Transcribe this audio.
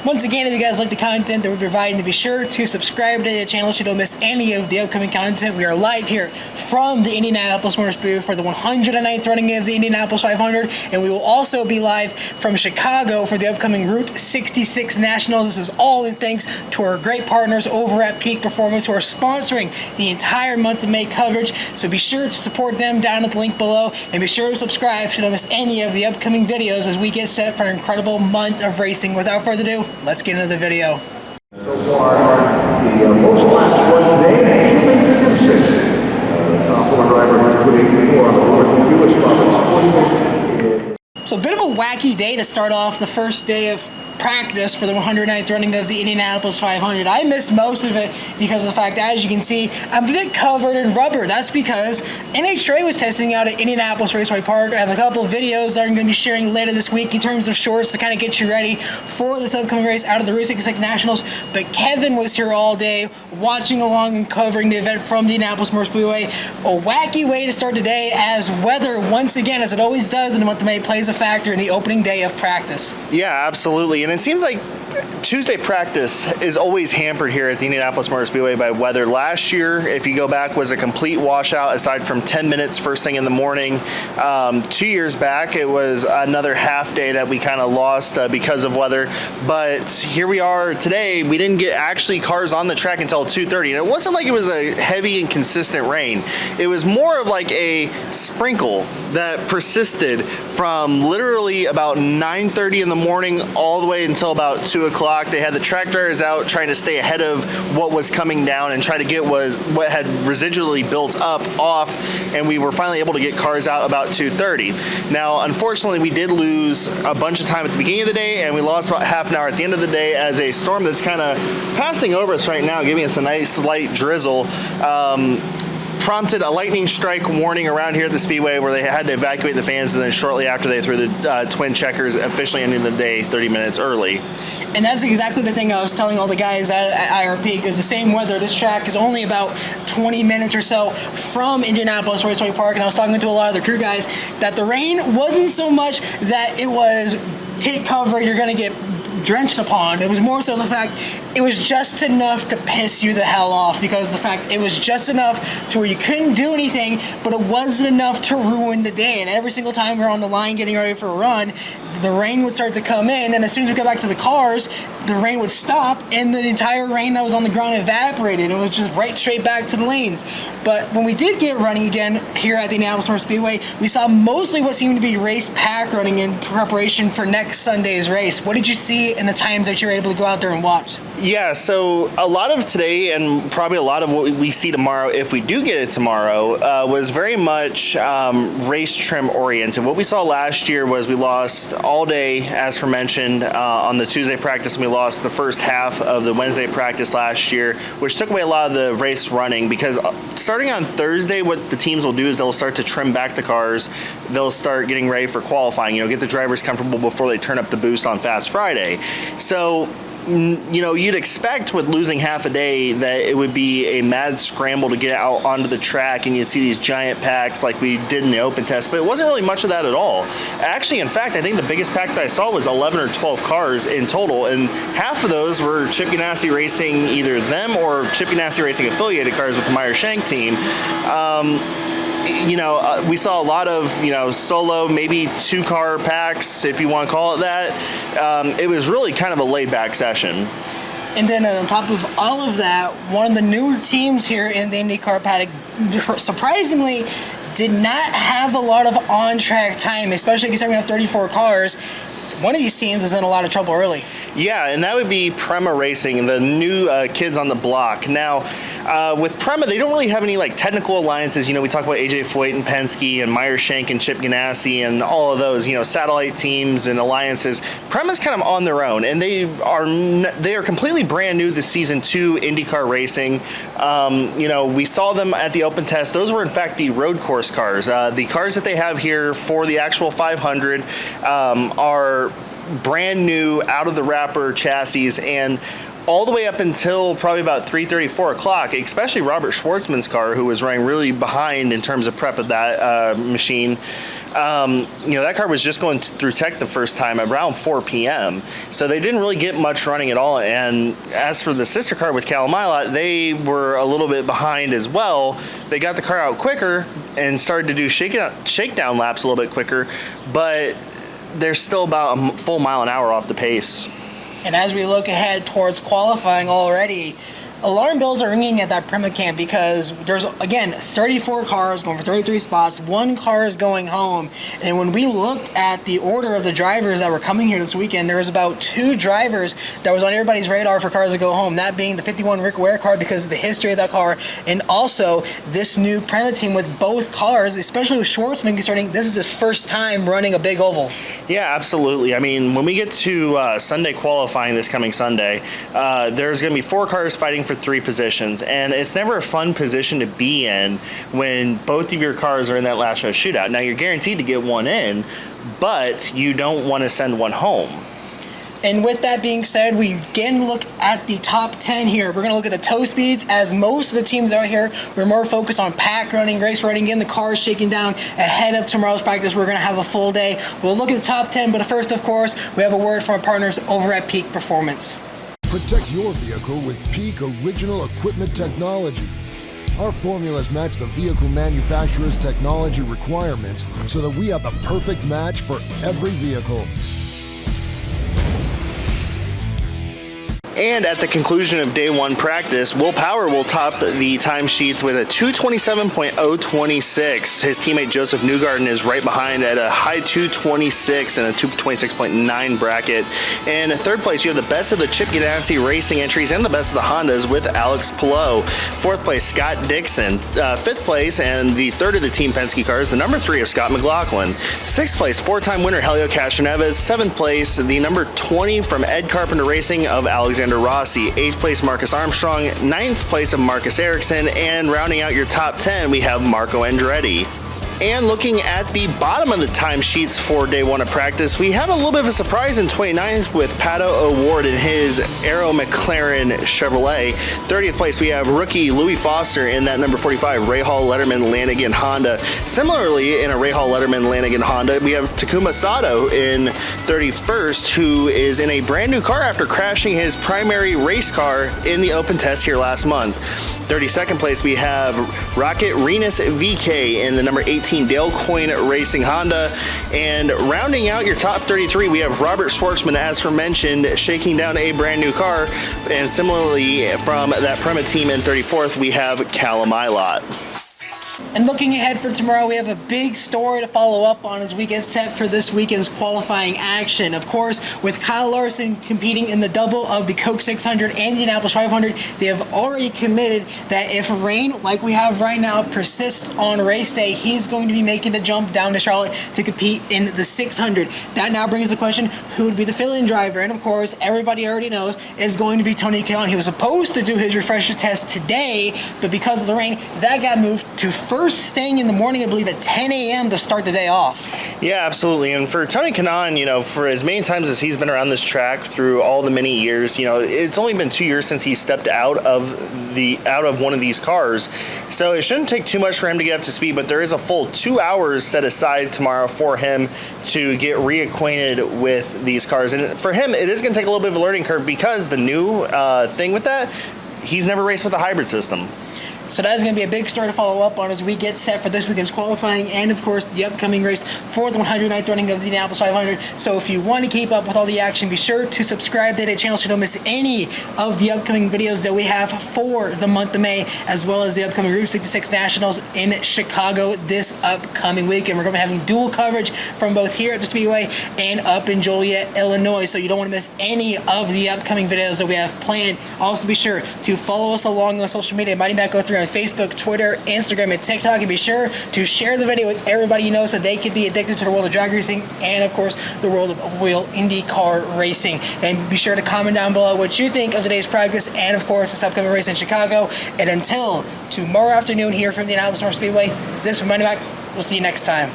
Once again, if you guys like the content that we're providing, to be sure to subscribe to the channel so you don't miss any of the upcoming content. We are live here from the Indianapolis Motor Speedway for the 109th running of the Indianapolis 500, and we will also be live from Chicago for the upcoming Route 66 Nationals. This is all in thanks to our great partners over at Peak Performance who are sponsoring the entire month of May coverage. So be sure to support them down at the link below, and be sure to subscribe so you don't miss any of the upcoming videos as we get set for an incredible month of racing. Without further ado, let's get into the video. So far, the most laps run today, the sophomore driver who's put 84 on the board, the fewest spots. So a bit of a wacky day to start off the first day of practice for the 109th running of the Indianapolis 500. I missed most of it because of the fact, as you can see, I'm a bit covered in rubber. That's because NHRA was testing out at Indianapolis Raceway Park. I have a couple of videos that I'm going to be sharing later this week in terms of shorts to kind of get you ready for this upcoming race out of the Route 66 Nationals. But Kevin was here all day watching along and covering the event from the Indianapolis Motor Speedway. A wacky way to start today, as weather, once again, as it always does in the month of May, plays a factor in the opening day of practice. Yeah, absolutely. And it seems like Tuesday practice is always hampered here at the Indianapolis Motor Speedway by weather. Last year, if you go back, was a complete washout aside from 10 minutes first thing in the morning. 2 years back, it was another half day that we kind of lost because of weather. But here we are today. We didn't get actually cars on the track until 2:30. And it wasn't like it was a heavy and consistent rain. It was more of like a sprinkle that persisted from literally about 9:30 in the morning all the way until about 2 o'clock. They had the track drivers out trying to stay ahead of what was coming down and try to get what had residually built up off, and we were finally able to get cars out about 2:30. Now, unfortunately, we did lose a bunch of time at the beginning of the day, and we lost about half an hour at the end of the day as a storm that's kind of passing over us right now, giving us a nice light drizzle. Prompted a lightning strike warning around here at the Speedway where they had to evacuate the fans, and then shortly after they threw the twin checkers, officially ending the day 30 minutes early. And that's exactly the thing I was telling all the guys at IRP, because the same weather, this track is only about 20 minutes or so from Indianapolis Raceway Park, and I was talking to a lot of the crew guys that the rain wasn't so much that it was take cover, you're going to get drenched upon. It was more so the fact it was just enough to piss you the hell off, because the fact it was just enough to where you couldn't do anything, but it wasn't enough to ruin the day. And every single time we were on the line getting ready for a run, the rain would start to come in, and as soon as we got back to the cars, the rain would stop, and the entire rain that was on the ground evaporated. It was just right straight back to the lanes. But when we did get running again here at the Indianapolis Motor Speedway, we saw mostly what seemed to be race pack running in preparation for next Sunday's race. What did you see in the times that you were able to go out there and watch? Yeah, so a lot of today, and probably a lot of what we see tomorrow, if we do get it tomorrow, was very much race trim oriented. What we saw last year was we lost all day, as mentioned, on the Tuesday practice, and we lost the first half of the Wednesday practice last year, which took away a lot of the race running, because starting on Thursday, what the teams will do is they'll start to trim back the cars. They'll start getting ready for qualifying, get the drivers comfortable before they turn up the boost on Fast Friday. So, you'd expect with losing half a day that it would be a mad scramble to get out onto the track, and you'd see these giant packs like we did in the open test, but it wasn't really much of that at all. Actually, in fact, I think the biggest pack that I saw was 11 or 12 cars in total, and half of those were Chip Ganassi Racing, either them or Chip Ganassi Racing affiliated cars with the Meyer Shank team. We saw a lot of, solo, maybe 2-car packs, if you want to call it that. It was really kind of a laid-back session. And then on top of all of that, one of the newer teams here in the IndyCar paddock, surprisingly, did not have a lot of on-track time, especially considering we have 34 cars. One of these teams is in a lot of trouble early. Yeah, and that would be Prema Racing, the new kids on the block. Now, with Prema, they don't really have any technical alliances. We talk about AJ Foyt and Penske and Meyer Shank and Chip Ganassi and all of those, satellite teams and alliances. Prema's kind of on their own, and they are completely brand new this season to IndyCar racing. We saw them at the open test. Those were in fact the road course cars. The cars that they have here for the actual 500 are brand new, out of the wrapper chassis, and all the way up until probably about 3:30, 4 o'clock, especially Robert Schwartzman's car, who was running really behind in terms of prep of that machine. That car was just going through tech the first time around 4 p.m. So they didn't really get much running at all. And as for the sister car with Kalamilot, they were a little bit behind as well. They got the car out quicker and started to do shakedown laps a little bit quicker, but they're still about a full mile an hour off the pace. And as we look ahead towards qualifying already, alarm bells are ringing at that Prema camp because there's, again, 34 cars going for 33 spots. 1 car is going home. And when we looked at the order of the drivers that were coming here this weekend, there was about 2 drivers that was on everybody's radar for cars to go home. That being the 51 Rick Ware car because of the history of that car, and also this new Prema team with both cars, especially with Schwartzman starting. This is his first time running a big oval. Yeah, absolutely. I mean, when we get to Sunday qualifying this coming Sunday, there's going to be 4 cars fighting for 3 positions, and it's never a fun position to be in when both of your cars are in that last row shootout. Now, you're guaranteed to get one in, but you don't want to send one home. And with that being said, we again look at the top 10 here. We're going to look at the tow speeds, as most of the teams out here, we're more focused on pack running, race running, getting the cars shaking down ahead of tomorrow's practice. We're going to have a full day. We'll look at the top 10, but first, of course, we have a word from our partners over at Peak Performance. Protect your vehicle with Peak Original Equipment Technology. Our formulas match the vehicle manufacturer's technology requirements so that we have the perfect match for every vehicle. And at the conclusion of day 1 practice, Will Power will top the timesheets with a 227.026. His teammate Joseph Newgarden is right behind at a high 226 and a 226.9 bracket. And in 3rd place, you have the best of the Chip Ganassi Racing entries and the best of the Hondas with Alex Pillow. 4th place, Scott Dixon. 5th place, and the 3rd of the Team Penske cars, the number 3 of Scott McLaughlin. 6th place, 4-time winner Helio Castroneves. 7th place, the number 20 from Ed Carpenter Racing of Alexander Rossi. 8th place, Marcus Armstrong. 9th place of Marcus Ericsson. And rounding out your top 10, we have Marco Andretti. And looking at the bottom of the timesheets for day 1 of practice, we have a little bit of a surprise in 29th with Pato O'Ward in his Aero McLaren Chevrolet. 30th place, we have rookie Louis Foster in that number 45 Ray Hall Letterman Lanigan Honda. Similarly, in a Ray Hall Letterman Lanigan Honda, we have Takuma Sato in 31st, who is in a brand new car after crashing his primary race car in the open test here last month. 32nd place, we have Rocket Renus VK in the number 18 Dale Coyne Racing Honda. And rounding out your top 33, we have Robert Schwartzman, as aforementioned, shaking down a brand new car. And similarly, from that Prema team in 34th, we have Kalamilot. And looking ahead for tomorrow, we have a big story to follow up on as we get set for this weekend's qualifying action. Of course, with Kyle Larson competing in the double of the Coke 600 and Indianapolis 500, they have already committed that if rain, like we have right now, persists on race day, he's going to be making the jump down to Charlotte to compete in the 600. That now brings the question, who would be the fill-in driver? And of course, everybody already knows is going to be Tony Kanaan. He was supposed to do his refresher test today, but because of the rain, that got moved to first thing in the morning, I believe at 10 a.m. to start the day off. Yeah, absolutely. And for Tony Kanaan, for as many times as he's been around this track through all the many years, it's only been 2 years since he stepped out of one of these cars. So it shouldn't take too much for him to get up to speed, but there is a full 2 hours set aside tomorrow for him to get reacquainted with these cars. And for him, it is going to take a little bit of a learning curve because the new thing with that, he's never raced with a hybrid system. So that is going to be a big story to follow up on as we get set for this weekend's qualifying and, of course, the upcoming race for the 109th running of the Indianapolis 500. So if you want to keep up with all the action, be sure to subscribe to the channel so you don't miss any of the upcoming videos that we have for the month of May, as well as the upcoming Route 66 Nationals in Chicago this upcoming weekend. We're going to be having dual coverage from both here at the Speedway and up in Joliet, Illinois. So you don't want to miss any of the upcoming videos that we have planned. Also, be sure to follow us along on social media. Mighty Matt Go Through on Facebook, Twitter, Instagram, and TikTok, and be sure to share the video with everybody you know so they can be addicted to the world of drag racing and, of course, the world of open-wheel Indy car racing. And be sure to comment down below what you think of today's practice and, of course, this upcoming race in Chicago. And until tomorrow afternoon here from the Indianapolis Motor Speedway, this is Mighty Mac. We'll see you next time.